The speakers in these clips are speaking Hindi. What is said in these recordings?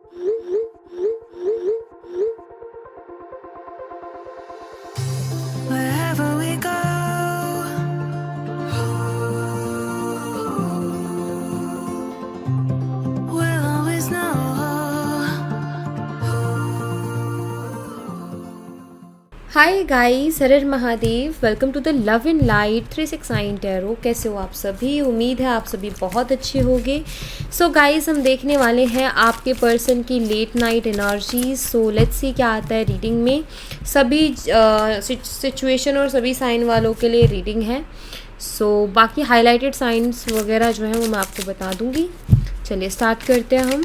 Wherever we go, we'll always know. Hi guys, Har Har Mahadev. Welcome to the love in light 369 tarot. कैसे हो आप सभी? उम्मीद है आप सभी बहुत अच्छे होंगे। सो गाइस, हम देखने वाले हैं आपके पर्सन की late night energies. So let's see क्या आता है रीडिंग में। सभी सिचुएशन और सभी साइन वालों के लिए रीडिंग है। सो बाकी हाईलाइटेड साइंस वगैरह जो है वो मैं आपको बता दूंगी। चलिए स्टार्ट करते हैं हम।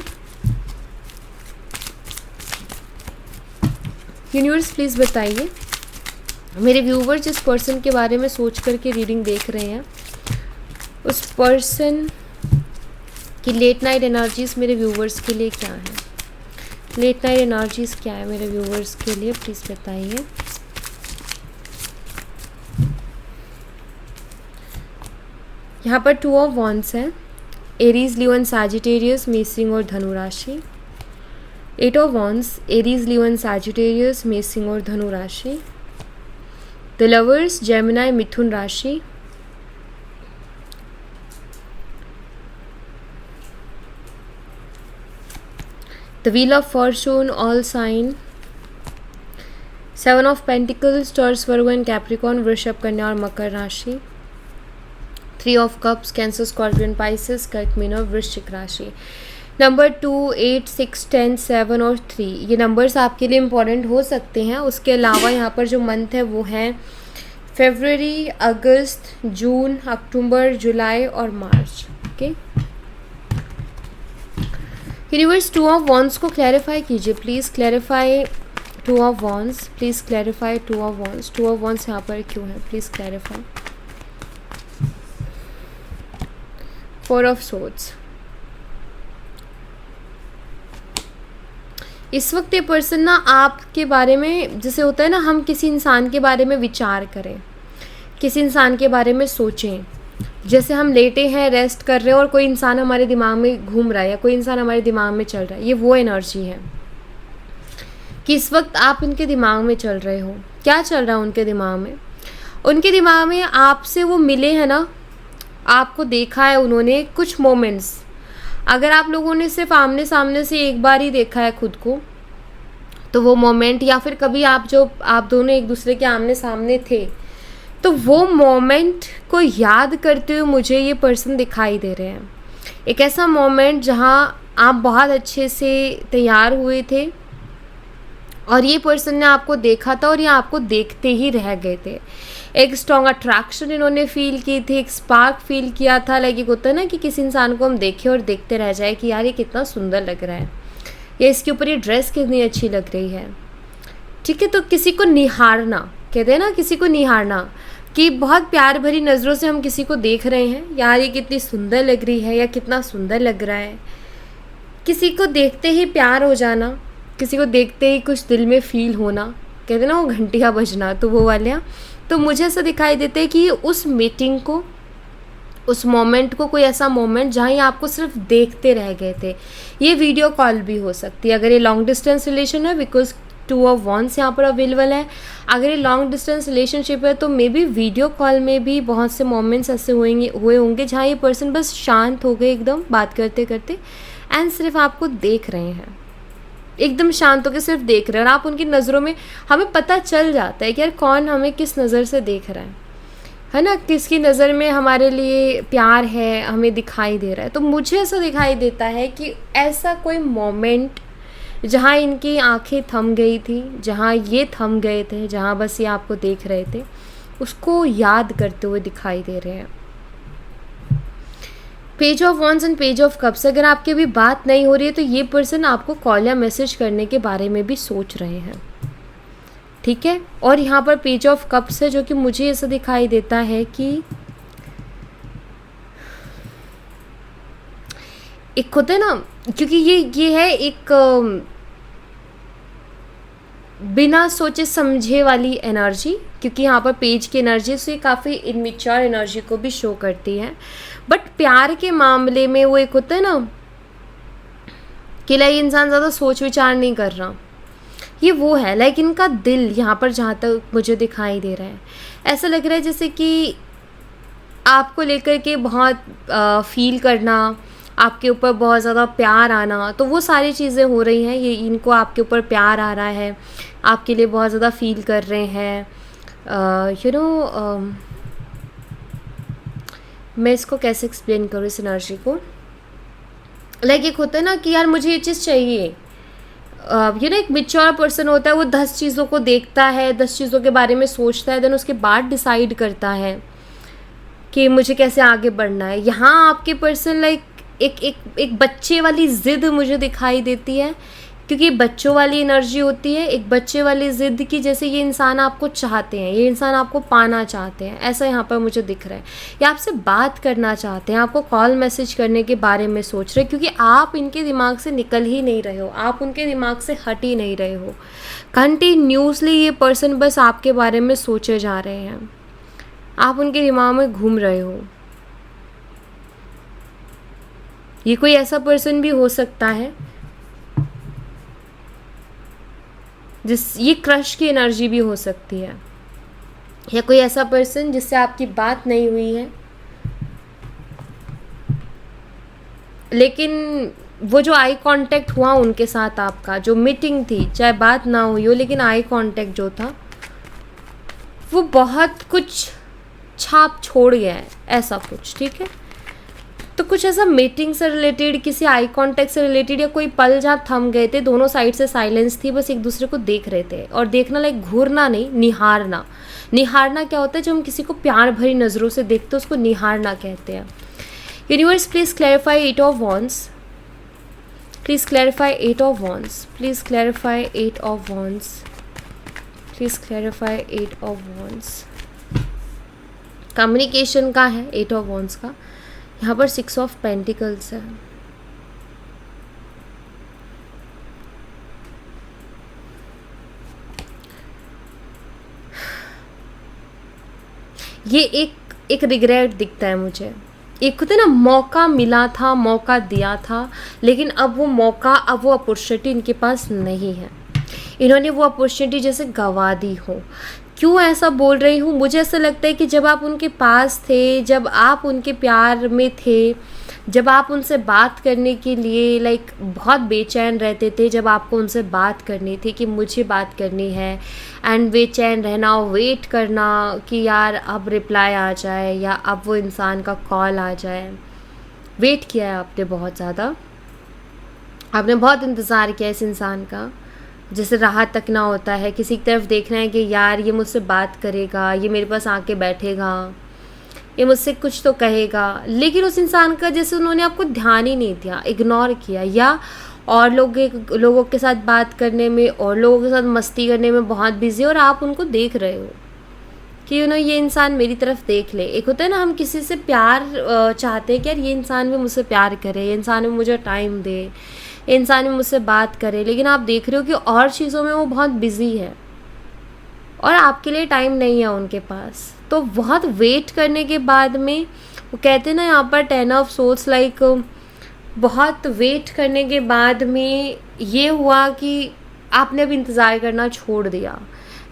यूनिवर्स प्लीज़ बताइए, मेरे व्यूवर जिस पर्सन के बारे में सोच करके रीडिंग देख रहे हैं, उस पर्सन की लेट नाइट एनर्जीज मेरे व्यूवर्स के लिए क्या है? लेट नाइट एनर्जीज क्या है मेरे व्यूवर्स के लिए, प्लीज़ बताइए। यहाँ पर 2 ऑफ वॉन्ड्स है। एरीज, लियो एंड सैजिटेरियस, मेषिंग और धनु राशि। 8 of wands, Aries, Leo and Sagittarius, मेषिंग और धनु राशि। द लवर्स, जेमिनी, मिथुन राशि। The wheel of fortune, all sign. 7 of pentacles, Taurus, Virgo and Capricorn, वृषभ, कन्या और मकर राशि। 3 of cups, Cancer, Scorpion, Pisces, कर्क, मीन और वृश्चिक राशि। नंबर 2, 8, 6, 10, 7 और 3 ये नंबर्स आपके लिए इम्पॉर्टेंट हो सकते हैं। उसके अलावा यहाँ पर जो मंथ है वो है फरवरी, अगस्त, जून, अक्टूबर, जुलाई और मार्च। ओके, यूनिवर्स 2 ऑफ वॉन्ड्स को क्लैरिफाई कीजिए please. Clarify 2 of wands, please clarify 2 of wands. 2 of wands यहाँ पर क्यों है, प्लीज़ क्लैरिफाई। 4 of swords. इस वक्त ये पर्सन ना आपके बारे में, जैसे होता है ना हम किसी इंसान के बारे में विचार करें, किसी इंसान के बारे में सोचें। जैसे हम लेटे हैं, रेस्ट कर रहे हैं और कोई इंसान हमारे दिमाग में घूम रहा है या कोई इंसान हमारे दिमाग में चल रहा है। ये वो एनर्जी है कि इस वक्त आप उनके दिमाग में चल रहे हो। क्या चल रहा है उनके दिमाग में? उनके दिमाग में आपसे वो मिले हैं ना, आपको देखा है उन्होंने कुछ मोमेंट्स। अगर आप लोगों ने सिर्फ आमने सामने से एक बार ही देखा है खुद को, तो वो मोमेंट, या फिर कभी आप दोनों एक दूसरे के आमने सामने थे, तो वो मोमेंट को याद करते हुए मुझे ये पर्सन दिखाई दे रहे हैं। एक ऐसा मोमेंट जहाँ आप बहुत अच्छे से तैयार हुए थे और ये पर्सन ने आपको देखा था और ये आपको देखते ही रह गए थे। एक स्ट्रॉन्ग अट्रैक्शन इन्होंने फील की थी, एक स्पार्क फील किया था। लाइक एक होता है ना कि किसी इंसान को हम देखें और देखते रह जाए कि यार ये कितना सुंदर लग रहा है, या इसके ऊपर ये ड्रेस कितनी अच्छी लग रही है। ठीक है, तो किसी को निहारना, कहते हैं ना किसी को निहारना, कि बहुत प्यार भरी नज़रों से हम किसी को देख रहे हैं, यार ये कितनी सुंदर लग रही है या कितना सुंदर लग रहा है। किसी को देखते ही प्यार हो जाना, किसी को देखते ही कुछ दिल में फील होना, कहते हैं ना वो घंटियाँ बजना, तो वो वाले। तो मुझे ऐसा दिखाई देता है कि उस मीटिंग को, उस मोमेंट को, कोई ऐसा मोमेंट जहाँ ये आपको सिर्फ देखते रह गए थे। ये वीडियो कॉल भी हो सकती है अगर ये लॉन्ग डिस्टेंस रिलेशन है, बिकॉज 2 ऑफ वॉन्ड्स यहाँ पर अवेलेबल है। अगर ये लॉन्ग डिस्टेंस रिलेशनशिप है तो मे बी वीडियो कॉल में भी बहुत से मोमेंट्स ऐसे हुए होंगे जहाँ ये पर्सन बस शांत हो गए एकदम बात करते करते, एंड सिर्फ आपको देख रहे हैं, एकदम शांत होकर सिर्फ देख रहे हैं। और आप उनकी नज़रों में, हमें पता चल जाता है कि यार कौन हमें किस नज़र से देख रहा है ना, किसकी नज़र में हमारे लिए प्यार है, हमें दिखाई दे रहा है। तो मुझे ऐसा दिखाई देता है कि ऐसा कोई मोमेंट जहाँ इनकी आंखें थम गई थी, जहाँ ये थम गए थे, जहाँ बस ये आपको देख रहे थे, उसको याद करते हुए दिखाई दे रहे हैं। Page of wands and page of cups. अगर आपकी अभी बात नहीं हो रही है तो ये पर्सन आपको कॉल या मैसेज करने के बारे में भी सोच रहे हैं। ठीक है, और यहाँ पर पेज ऑफ कप्स है, जो कि मुझे ऐसा दिखाई देता है कि एक होता है ना, क्योंकि ये है एक बिना सोचे समझे वाली एनर्जी, क्योंकि यहाँ पर पेज की एनर्जी से काफ़ी इनमेच्योर एनर्जी को भी शो करती है। बट प्यार के मामले में वो एक होता है ना कि लाइक इंसान ज़्यादा सोच विचार नहीं कर रहा। ये वो है लाइक इनका दिल यहाँ पर जहाँ तक मुझे दिखाई दे रहा है, ऐसा लग रहा है जैसे कि आपको लेकर के बहुत फील करना, आपके ऊपर बहुत ज़्यादा प्यार आना, तो वो सारी चीज़ें हो रही हैं। ये इनको आपके ऊपर प्यार आ रहा है, आपके लिए बहुत ज़्यादा फील कर रहे हैं। मैं इसको कैसे एक्सप्लेन करूँ इस एनर्जी को। लाइक एक होता है ना कि यार मुझे ये चीज़ चाहिए। एक मेच्योर पर्सन होता है, वो 10 चीज़ों को देखता है, 10 चीज़ों के बारे में सोचता है, देन उसके बाद डिसाइड करता है कि मुझे कैसे आगे बढ़ना है। यहाँ आपके पर्सन लाइक एक बच्चे वाली ज़िद मुझे दिखाई देती है, क्योंकि बच्चों वाली एनर्जी होती है, एक बच्चे वाली ज़िद की, जैसे ये इंसान आपको चाहते हैं, ये इंसान आपको पाना चाहते हैं, ऐसा यहाँ पर मुझे दिख रहा है। ये आपसे बात करना चाहते हैं, आपको कॉल मैसेज करने के बारे में सोच रहे हैं, क्योंकि आप इनके दिमाग से निकल ही नहीं रहे हो, आप उनके दिमाग से हट ही नहीं रहे हो। कंटिन्यूसली ये पर्सन बस आपके बारे में सोचे जा रहे हैं, आप उनके दिमाग में घूम रहे हो। ये कोई ऐसा पर्सन भी हो सकता है ये क्रश की एनर्जी भी हो सकती है, या कोई ऐसा पर्सन जिससे आपकी बात नहीं हुई है, लेकिन वो जो आई कांटेक्ट हुआ उनके साथ, आपका जो मीटिंग थी, चाहे बात ना हुई हो लेकिन आई कांटेक्ट जो था वो बहुत कुछ छाप छोड़ गया है, ऐसा कुछ। ठीक है, तो कुछ ऐसा मीटिंग से रिलेटेड, किसी आई कांटेक्ट से रिलेटेड, या कोई पल जहाँ थम गए थे, दोनों साइड से साइलेंस थी, बस एक दूसरे को देख रहे थे। और देखना लाइक घूरना नहीं, निहारना। निहारना क्या होता है? जब हम किसी को प्यार भरी नज़रों से देखते हैं उसको निहारना कहते हैं। Universe please clarify 8 of wands, please clarify 8 of wands, please clarify 8 of wands, please clarify 8 of wands. Communication का है 8 ऑफ वॉन्ड्स का, यहाँ पर 6 ऑफ पेंटिकल्स है। ये एक रिग्रेट दिखता है मुझे। एक होता है ना, मौका मिला था, मौका दिया था, लेकिन अब वो मौका, अब वो अपॉर्चुनिटी इनके पास नहीं है। इन्होंने वो अपॉर्चुनिटी जैसे गंवा दी हो। क्यों ऐसा बोल रही हूँ? मुझे ऐसा लगता है कि जब आप उनके पास थे, जब आप उनके प्यार में थे, जब आप उनसे बात करने के लिए लाइक बहुत बेचैन रहते थे, जब आपको उनसे बात करनी थी कि मुझे बात करनी है, एंड बेचैन रहना, वेट करना कि यार अब रिप्लाई आ जाए या अब वो इंसान का कॉल आ जाए। वेट किया है आपने बहुत ज़्यादा, आपने बहुत इंतज़ार किया इस इंसान का, जैसे राहत तक ना होता है, किसी की तरफ देखना है कि यार ये मुझसे बात करेगा, ये मेरे पास आके बैठेगा, ये मुझसे कुछ तो कहेगा, लेकिन उस इंसान का जैसे उन्होंने आपको ध्यान ही नहीं दिया, इग्नोर किया, या और लोगों के साथ बात करने में और लोगों के साथ मस्ती करने में बहुत बिजी, और आप उनको देख रहे हो कि ये इंसान मेरी तरफ देख ले। एक होता है ना, हम किसी से प्यार चाहते हैं कि यार ये इंसान भी मुझसे प्यार करे, ये इंसान भी मुझे टाइम दे, ये इंसान भी मुझसे बात करे, लेकिन आप देख रहे हो कि और चीज़ों में वो बहुत बिजी है और आपके लिए टाइम नहीं है उनके पास। तो बहुत वेट करने के बाद में, वो कहते हैं ना यहाँ पर 10 ऑफ सोल्स, लाइक बहुत वेट करने के बाद में ये हुआ कि आपने अब इंतज़ार करना छोड़ दिया,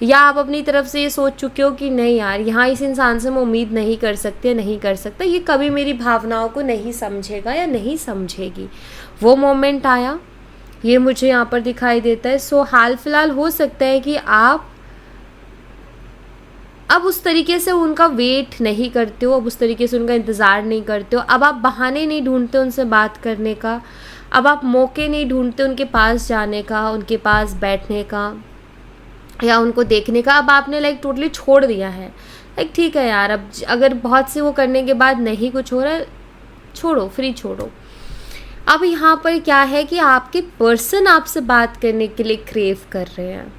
या आप अपनी तरफ से ये सोच चुके हो कि नहीं यार, यहाँ इस इंसान से मैं उम्मीद नहीं कर सकती, नहीं कर सकता, ये कभी मेरी भावनाओं को नहीं समझेगा या नहीं समझेगी। वो मोमेंट आया, ये मुझे यहाँ पर दिखाई देता है। सो हाल फिलहाल हो सकता है कि आप अब उस तरीके से उनका वेट नहीं करते हो, अब उस तरीके से उनका इंतज़ार नहीं करते हो, अब आप बहाने नहीं ढूंढते उनसे बात करने का, अब आप मौके नहीं ढूंढते उनके पास जाने का, उनके पास बैठने का या उनको देखने का। अब आपने लाइक टोटली छोड़ दिया है, लाइक ठीक है यार, अब अगर बहुत से वो करने के बाद नहीं कुछ हो रहा है, छोड़ो, फ्री छोड़ो। अब यहाँ पर क्या है कि आपके पर्सन आपसे बात करने के लिए क्रेव कर रहे हैं,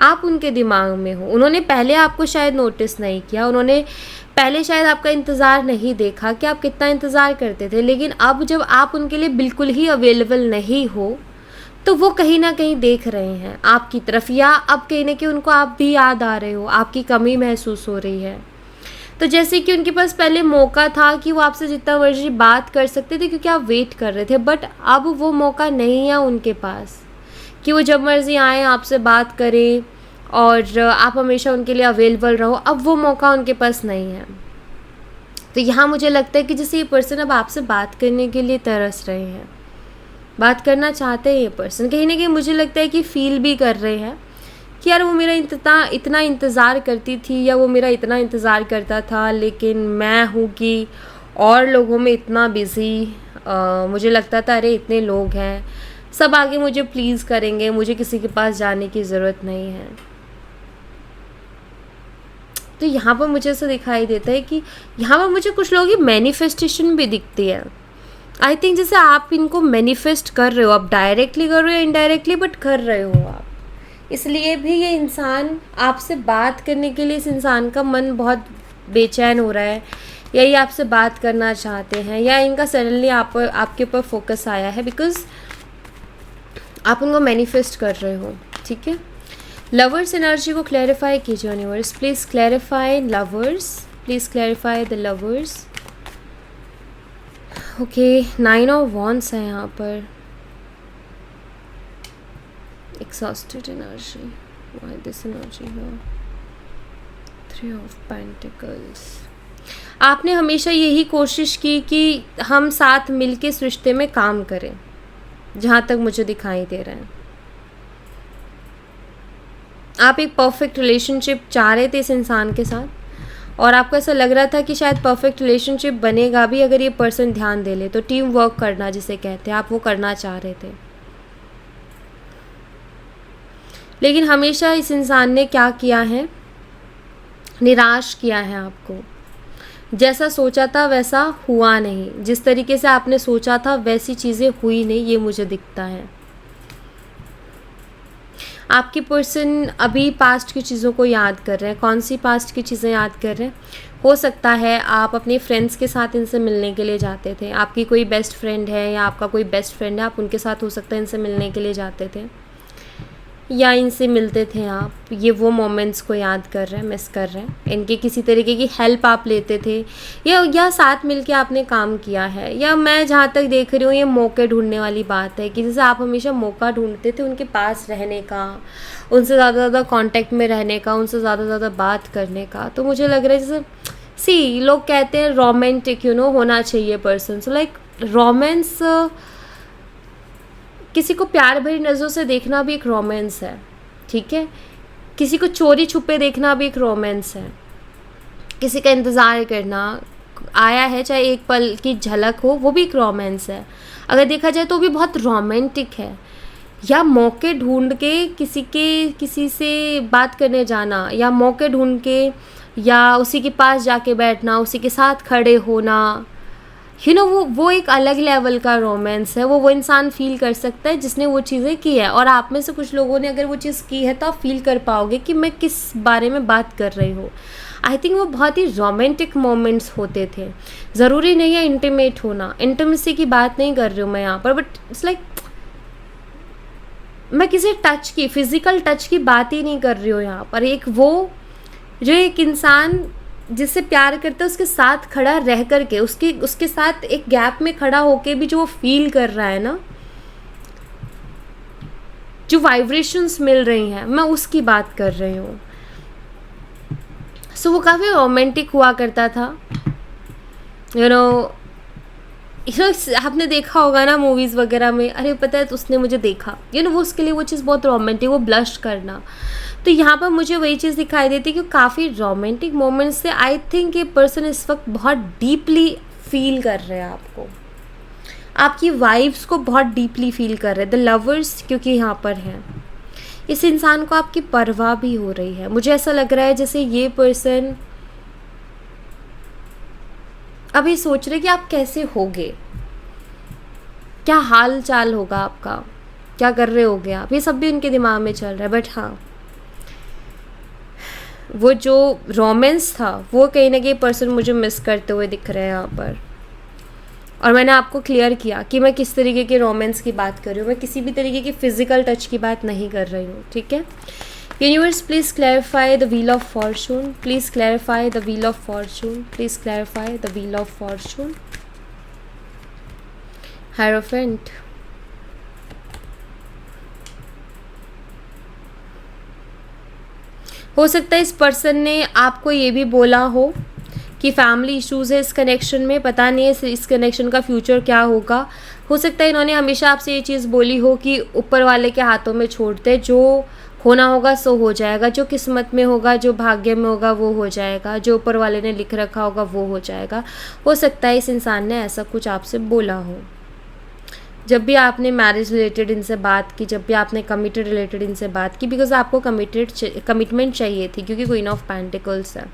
आप उनके दिमाग में हो। उन्होंने पहले आपको शायद नोटिस नहीं किया, उन्होंने पहले शायद आपका इंतज़ार नहीं देखा कि आप कितना इंतज़ार करते थे, लेकिन अब जब आप उनके लिए बिल्कुल ही अवेलेबल नहीं हो, तो वो कहीं ना कहीं देख रहे हैं आपकी तरफ, या अब कहीं ना कहीं उनको आप भी याद आ रहे हो, आपकी कमी महसूस हो रही है। तो तो जैसे कि उनके पास पहले मौका था कि वो आपसे जितना मर्जी बात कर सकते थे क्योंकि आप वेट कर रहे थे, बट अब वो मौका नहीं है उनके पास कि वो जब मर्जी आए आपसे बात करें और आप हमेशा उनके लिए अवेलेबल रहो। अब वो मौका उनके पास नहीं है। तो यहाँ मुझे लगता है कि जैसे ये पर्सन अब आपसे बात करने के लिए तरस रहे हैं, बात करना चाहते हैं ये पर्सन, कहीं ना कहीं मुझे लगता है कि फील भी कर रहे हैं कि यार वो मेरा इतना इंतज़ार करती थी या वो मेरा इतना इंतज़ार करता था, लेकिन मैं हूँ कि और लोगों में इतना बिज़ी, मुझे लगता था अरे इतने लोग हैं, सब आगे मुझे प्लीज़ करेंगे, मुझे किसी के पास जाने की ज़रूरत नहीं है। तो यहाँ पर मुझे ऐसा दिखाई देता है कि यहाँ पर मुझे कुछ लोगों की मैनिफेस्टेशन भी दिखती है। आई थिंक जैसे आप इनको मैनिफेस्ट कर रहे हो, आप डायरेक्टली कर रहे हो या इनडायरेक्टली, बट कर रहे हो आप, इसलिए भी ये इंसान आपसे बात करने के लिए, इस इंसान का मन बहुत बेचैन हो रहा है या ये आपसे बात करना चाहते हैं या इनका सडनली आपके ऊपर फोकस आया है बिकॉज आप उनको मैनिफेस्ट कर रहे हो। ठीक है, लवर्स एनर्जी को क्लैरिफाई कीजिए universe, please clarify lovers, please clarify the lovers. Okay, 9 of wands है यहाँ पर, exhausted energy, why this energy here, 3 of Pentacles। आपने हमेशा यही कोशिश की कि हम साथ मिलके इस रिश्ते में काम करें, जहाँ तक मुझे दिखाई दे रहा है आप एक परफेक्ट रिलेशनशिप चाह रहे थे इस इंसान के साथ और आपको ऐसा लग रहा था कि शायद परफेक्ट रिलेशनशिप बनेगा भी अगर ये पर्सन ध्यान दे ले, तो टीम वर्क करना जिसे कहते हैं, आप वो करना चाह रहे थे। लेकिन हमेशा इस इंसान ने क्या किया है, निराश किया है आपको। जैसा सोचा था वैसा हुआ नहीं, जिस तरीके से आपने सोचा था वैसी चीज़ें हुई नहीं, ये मुझे दिखता है। आपके पर्सन अभी पास्ट की चीज़ों को याद कर रहे हैं। कौन सी पास्ट की चीज़ें याद कर रहे हैं? हो सकता है आप अपने फ्रेंड्स के साथ इनसे मिलने के लिए जाते थे, आपकी कोई बेस्ट फ्रेंड है या आपका कोई बेस्ट फ्रेंड है, आप उनके साथ हो सकता है इनसे मिलने के लिए जाते थे या इनसे मिलते थे आप, ये वो मोमेंट्स को याद कर रहे हैं, मिस कर रहे हैं। इनके किसी तरीके की हेल्प आप लेते थे या साथ मिलके आपने काम किया है, या मैं जहाँ तक देख रही हूँ ये मौके ढूंढने वाली बात है कि जैसे आप हमेशा मौका ढूंढते थे उनके पास रहने का, उनसे ज़्यादा कांटेक्ट में रहने का, उनसे ज़्यादा बात करने का। तो मुझे लग रहा है जैसे लोग कहते हैं रोमांटिक होना चाहिए पर्सन, सो लाइक रोमांस, किसी को प्यार भरी नज़रों से देखना भी एक रोमांस है। ठीक है, किसी को चोरी छुपे देखना भी एक रोमांस है। किसी का इंतज़ार करना, आया है चाहे एक पल की झलक हो, वो भी एक रोमांस है। अगर देखा जाए तो भी बहुत रोमांटिक है। या मौके ढूंढ के किसी से बात करने जाना, या मौके ढूंढ के या उसी के पास जाके बैठना, उसी के साथ खड़े होना, वो एक अलग लेवल का रोमांस है। वो इंसान फील कर सकता है जिसने वो चीज़ें की है। और आप में से कुछ लोगों ने अगर वो चीज़ की है तो आप फील कर पाओगे कि मैं किस बारे में बात कर रही हूँ। आई थिंक वो बहुत ही रोमांटिक मोमेंट्स होते थे। ज़रूरी नहीं है इंटीमेट होना, इंटीमेसी की बात नहीं कर रही हूँ मैं यहाँ पर, बट इट्स लाइक मैं किसी टच की, फिज़िकल टच की बात ही नहीं कर रही हूँ यहाँ पर। एक वो जो एक इंसान जिससे प्यार करता है उसके साथ खड़ा रह कर के, उसके साथ एक गैप में खड़ा होके भी जो वो फील कर रहा है ना, जो वाइब्रेशंस मिल रही हैं, मैं उसकी बात कर रही हूँ। सो वो काफ़ी रोमांटिक हुआ करता था। आपने देखा होगा ना मूवीज़ वगैरह में, अरे पता है तो उसने मुझे देखा, वो उसके लिए वो चीज़ बहुत रोमांटिक, वो ब्लश करना। तो यहाँ पर मुझे वही चीज़ दिखाई देती है कि काफ़ी रोमांटिक मोमेंट्स से आई थिंक ये पर्सन इस वक्त बहुत डीपली फील कर रहे हैं आपको, आपकी वाइब्स को बहुत डीपली फील कर रहे हैं। द लवर्स क्योंकि यहाँ पर हैं, इस इंसान को आपकी परवाह भी हो रही है। मुझे ऐसा लग रहा है जैसे ये पर्सन अभी सोच रहे कि आप कैसे होगे, क्या हाल चाल होगा आपका, क्या कर रहे होगे आप, ये सब भी उनके दिमाग में चल रहा है। बट हाँ, वो जो रोमांस था वो कहीं ना कहीं पर्सन मुझे मिस करते हुए दिख रहे हैं यहाँ पर। और मैंने आपको क्लियर किया कि मैं किस तरीके के रोमांस की बात कर रही हूँ, मैं किसी भी तरीके की फ़िज़िकल टच की बात नहीं कर रही हूँ। ठीक है, universe please clarify the wheel of Fortune, please clarify the wheel of Fortune, please clarify the wheel of Fortune. Hierophant, हो सकता है इस पर्सन ने आपको ये भी बोला हो कि फैमिली इश्यूज है इस कनेक्शन में, पता नहीं है इस कनेक्शन का फ्यूचर क्या होगा। हो सकता है इन्होंने हमेशा आपसे ये चीज़ बोली हो कि ऊपर वाले के हाथों में छोड़ दे, जो होना होगा सो हो जाएगा, जो किस्मत में होगा, जो भाग्य में होगा वो हो जाएगा, जो ऊपर वाले ने लिख रखा होगा वो हो जाएगा। हो सकता है इस इंसान ने ऐसा कुछ आपसे बोला हो। जब भी आपने मैरिज रिलेटेड इनसे बात की, जब भी आपने कमिटेड रिलेटेड इनसे बात की, बिकॉज आपको कमिटमेंट चाहिए थी, क्योंकि क्वीन ऑफ पेंटिकल्स है।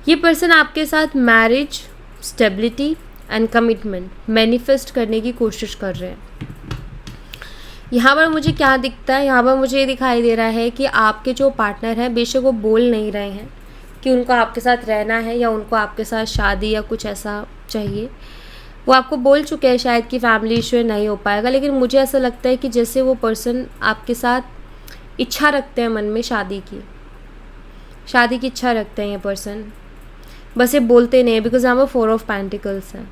ये पर्सन आपके साथ marriage, stability and commitment manifest करने की कोशिश कर रहे हैं। यहाँ पर मुझे क्या दिखता है, यहाँ पर मुझे ये दिखाई दे रहा है कि आपके जो पार्टनर हैं बेशक वो बोल नहीं रहे हैं कि उनको आपके साथ रहना है या उनको आपके साथ शादी या कुछ ऐसा चाहिए। वो आपको बोल चुके हैं शायद कि फैमिली इशू नहीं हो पाएगा, लेकिन मुझे ऐसा लगता है कि जैसे वो पर्सन आपके साथ इच्छा रखते हैं मन में शादी की इच्छा रखते हैं ये पर्सन, बस ये बोलते नहीं है बिकॉज यहाँ पर 4 ऑफ पेंटिकल्स है।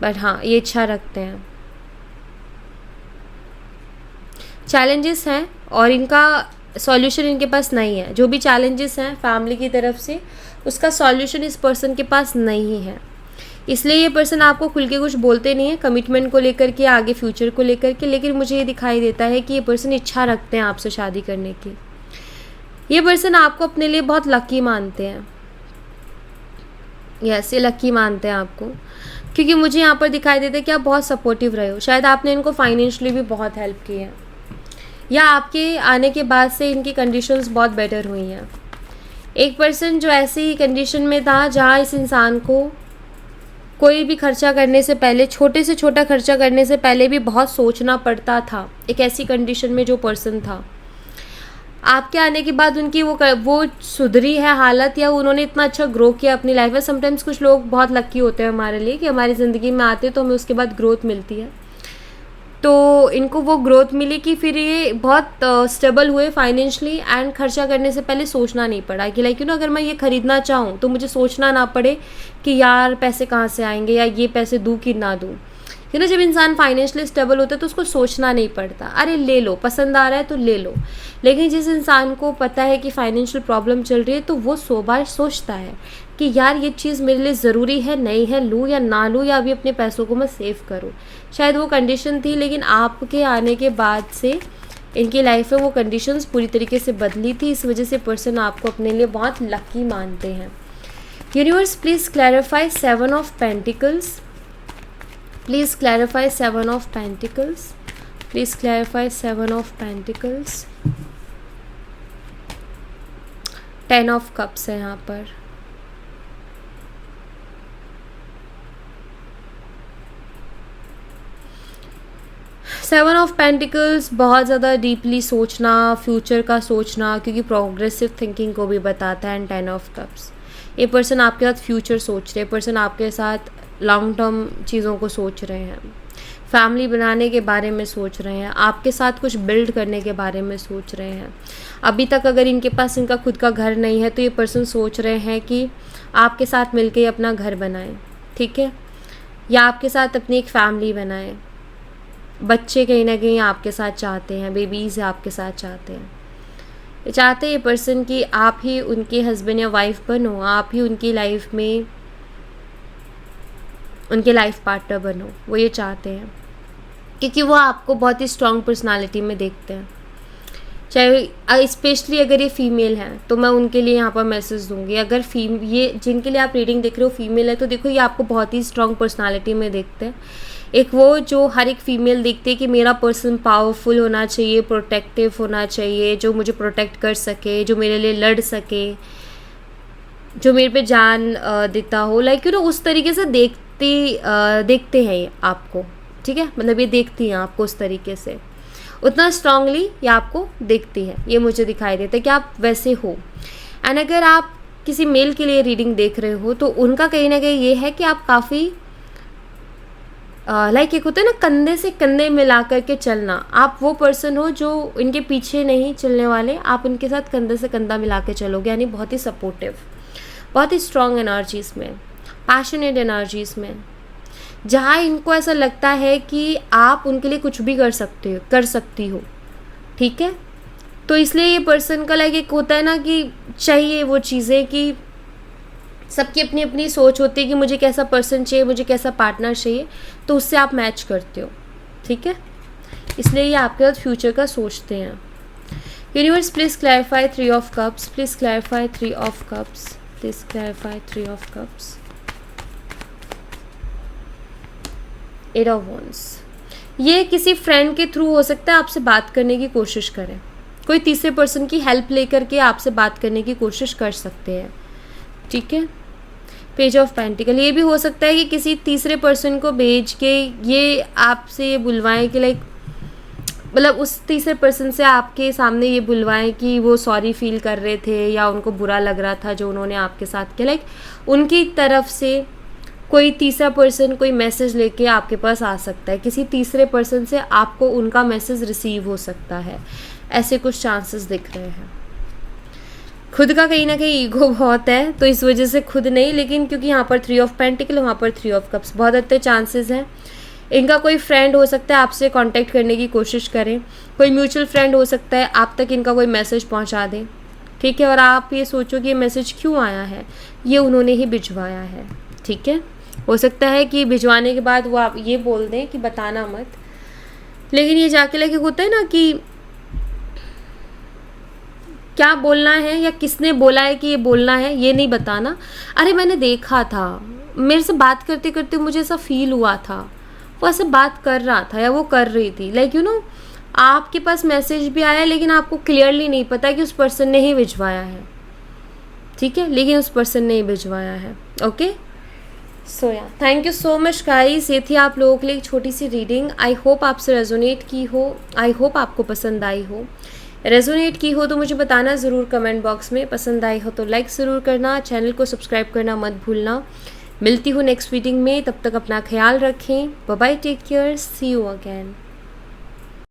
बट हाँ, ये इच्छा रखते हैं। चैलेंजेस हैं और इनका सॉल्यूशन इनके पास नहीं है। जो भी चैलेंजेस हैं फैमिली की तरफ से, उसका सॉल्यूशन इस पर्सन के पास नहीं है। इसलिए ये पर्सन आपको खुल के कुछ बोलते नहीं है कमिटमेंट को लेकर के, आगे फ्यूचर को लेकर के, लेकिन मुझे ये दिखाई देता है कि ये पर्सन इच्छा रखते हैं आपसे शादी करने की। ये पर्सन आपको अपने लिए बहुत लकी मानते हैं। यस, ये लकी मानते हैं आपको, क्योंकि मुझे यहाँ पर दिखाई देता है कि आप बहुत सपोर्टिव रहे हो। शायद आपने इनको फाइनेंशियली भी बहुत हेल्प की है, या आपके आने के बाद से इनकी कंडीशंस बहुत बेटर हुई हैं। एक पर्सन जो ऐसी कंडीशन में था जहाँ इस इंसान को कोई भी खर्चा करने से पहले, छोटे से छोटा खर्चा करने से पहले भी बहुत सोचना पड़ता था, एक ऐसी कंडीशन में जो पर्सन था। आपके आने के बाद उनकी वो सुधरी है हालत, या उन्होंने इतना अच्छा ग्रो किया अपनी लाइफ में। समटाइम्स कुछ लोग बहुत लकी होते हैं हमारे लिए कि हमारी ज़िंदगी में आते हैं तो हमें उसके बाद ग्रोथ मिलती है। तो इनको वो ग्रोथ मिली कि फिर ये बहुत स्टेबल हुए फाइनेंशियली, एंड खर्चा करने से पहले सोचना नहीं पड़ा कि लाइक अगर मैं ये ख़रीदना चाहूँ तो मुझे सोचना ना पड़े कि यार पैसे कहाँ से आएंगे, या ये पैसे दूँ कि ना दूँ। जब इंसान फाइनेंशियली स्टेबल होता है तो उसको सोचना नहीं पड़ता, अरे ले लो, पसंद आ रहा है तो ले लो। लेकिन जिस इंसान को पता है कि फाइनेंशियल प्रॉब्लम चल रही है तो वो 100 बार सोचता है कि यार ये चीज़ मेरे लिए ज़रूरी है, नहीं है, लूँ या ना लूँ, या अभी अपने पैसों को मैं सेव करूँ। शायद वो कंडीशन थी, लेकिन आपके आने के बाद से इनकी लाइफ में वो कंडीशंस पूरी तरीके से बदली थी। इस वजह से पर्सन आपको अपने लिए बहुत लकी मानते हैं। Universe please clarify 7 of pentacles, please clarify 7 of pentacles, please clarify 7 of pentacles। 10 of cups है यहाँ पर। सेवन ऑफ पेंटिकल्स बहुत ज़्यादा डीपली सोचना, फ्यूचर का सोचना, क्योंकि प्रोग्रेसिव थिंकिंग को भी बताता है। एंड 10 ऑफ कप्स, ये पर्सन आपके साथ फ्यूचर सोच रहे हैं, पर्सन आपके साथ लॉन्ग टर्म चीज़ों को सोच रहे हैं, फैमिली बनाने के बारे में सोच रहे हैं, आपके साथ कुछ बिल्ड करने के बारे में सोच रहे हैं। अभी तक अगर इनके पास इनका खुद का घर नहीं है तो ये पर्सन सोच रहे हैं कि आपके साथ मिलके अपना घर बनाएं, ठीक है, या आपके साथ अपनी एक फैमिली बनाएं। बच्चे कहीं ना कहीं आपके साथ चाहते हैं, बेबीज़ आपके साथ चाहते हैं। ये चाहते हैं ये पर्सन कि आप ही उनके हस्बैंड या वाइफ बनो, आप ही उनकी लाइफ में उनके लाइफ पार्टनर बनो। वो ये चाहते हैं क्योंकि वो आपको बहुत ही स्ट्रॉन्ग पर्सनालिटी में देखते हैं। चाहे स्पेशली अगर ये फीमेल हैं तो मैं उनके लिए यहाँ पर मैसेज दूंगी। अगर ये जिनके लिए आप रीडिंग देख रहे हो फीमेल है तो देखो ये आपको बहुत ही स्ट्रॉन्ग पर्सनालिटी में देखते हैं। एक वो जो हर एक फीमेल देखती है कि मेरा पर्सन पावरफुल होना चाहिए, प्रोटेक्टिव होना चाहिए, जो मुझे प्रोटेक्ट कर सके, जो मेरे लिए लड़ सके, जो मेरे पे जान देता हो, लाइक उस तरीके से देखते हैं ये आपको, ठीक है, मतलब ये देखती हैं आपको उस तरीके से, उतना स्ट्रांगली ये आपको देखती है। ये मुझे दिखाई देता है कि आप वैसे हो। एंड अगर आप किसी मेल के लिए रीडिंग देख रहे हो तो उनका कहीं ना कहीं ये है कि आप काफ़ी लाइक एक होता है ना कंधे से कंधे मिला करके चलना, आप वो पर्सन हो जो इनके पीछे नहीं चलने वाले, आप उनके साथ कंधे से कंधा मिला के चलोगे, यानी बहुत ही सपोर्टिव, बहुत ही स्ट्रॉन्ग एनर्जीज़ में, पैशनेट एनर्जीज़ में, जहाँ इनको ऐसा लगता है कि आप उनके लिए कुछ भी कर सकती हो, ठीक है। तो इसलिए ये पर्सन का लाइक एक होता है ना कि चाहिए वो चीज़ें कि सबकी अपनी अपनी सोच होती है कि मुझे कैसा पर्सन चाहिए, मुझे कैसा पार्टनर चाहिए, तो उससे आप मैच करते हो, ठीक है। इसलिए ये आपके साथ फ्यूचर का सोचते हैं। Universe please clarify 3 of cups, please clarify 3 of cups, please clarify 3 of cups, 8 of wands. ये किसी फ्रेंड के थ्रू हो सकता है आपसे बात करने की कोशिश करें, कोई तीसरे पर्सन की हेल्प लेकर के आपसे बात करने की कोशिश कर सकते हैं, ठीक है। पेज ऑफ पेंटिकल, ये भी हो सकता है कि किसी तीसरे पर्सन को भेज के ये आपसे ये बुलवाएं कि लाइक मतलब उस तीसरे पर्सन से आपके सामने ये बुलवाएं कि वो सॉरी फील कर रहे थे या उनको बुरा लग रहा था जो उन्होंने आपके साथ किया, लाइक उनकी तरफ से कोई तीसरा पर्सन कोई मैसेज लेके आपके पास आ सकता है, किसी तीसरे पर्सन से आपको उनका मैसेज रिसीव हो सकता है, ऐसे कुछ चांसेस दिख रहे हैं। खुद का कहीं ना कहीं ईगो बहुत है तो इस वजह से खुद नहीं, लेकिन क्योंकि यहाँ पर 3 ऑफ पेंटिकल, वहाँ पर 3 ऑफ कप्स, बहुत अच्छे चांसेस हैं। इनका कोई फ्रेंड हो सकता है आपसे कांटेक्ट करने की कोशिश करें, कोई म्यूचुअल फ्रेंड हो सकता है आप तक इनका कोई मैसेज पहुँचा दें, ठीक है। और आप ये सोचो कि ये मैसेज क्यों आया है, ये उन्होंने ही भिजवाया है, ठीक है। हो सकता है कि भिजवाने के बाद वो आप ये बोल दें कि बताना मत, लेकिन ये जाके लगे होता है ना कि क्या बोलना है या किसने बोला है कि ये बोलना है ये नहीं बताना। अरे मैंने देखा था, मेरे से बात करते करते मुझे ऐसा फील हुआ था, वो ऐसे बात कर रहा था या वो कर रही थी, लाइक यू नो आपके पास मैसेज भी आया लेकिन आपको क्लियरली नहीं पता कि उस पर्सन ने ही भिजवाया है, ठीक है, लेकिन उस पर्सन ने ही भिजवाया है। ओके, सो या thank you so much guys, ये थी आप लोगों के लिए एक छोटी सी रीडिंग। आई होप आपसे रेजोनेट की हो, आई होप आपको पसंद आई हो। रेजोनेट की हो तो मुझे बताना ज़रूर कमेंट बॉक्स में, पसंद आई हो तो लाइक ज़रूर करना, चैनल को सब्सक्राइब करना मत भूलना। मिलती हूँ नेक्स्ट रीडिंग में, तब तक अपना ख्याल रखें, bye bye, take care, see you again.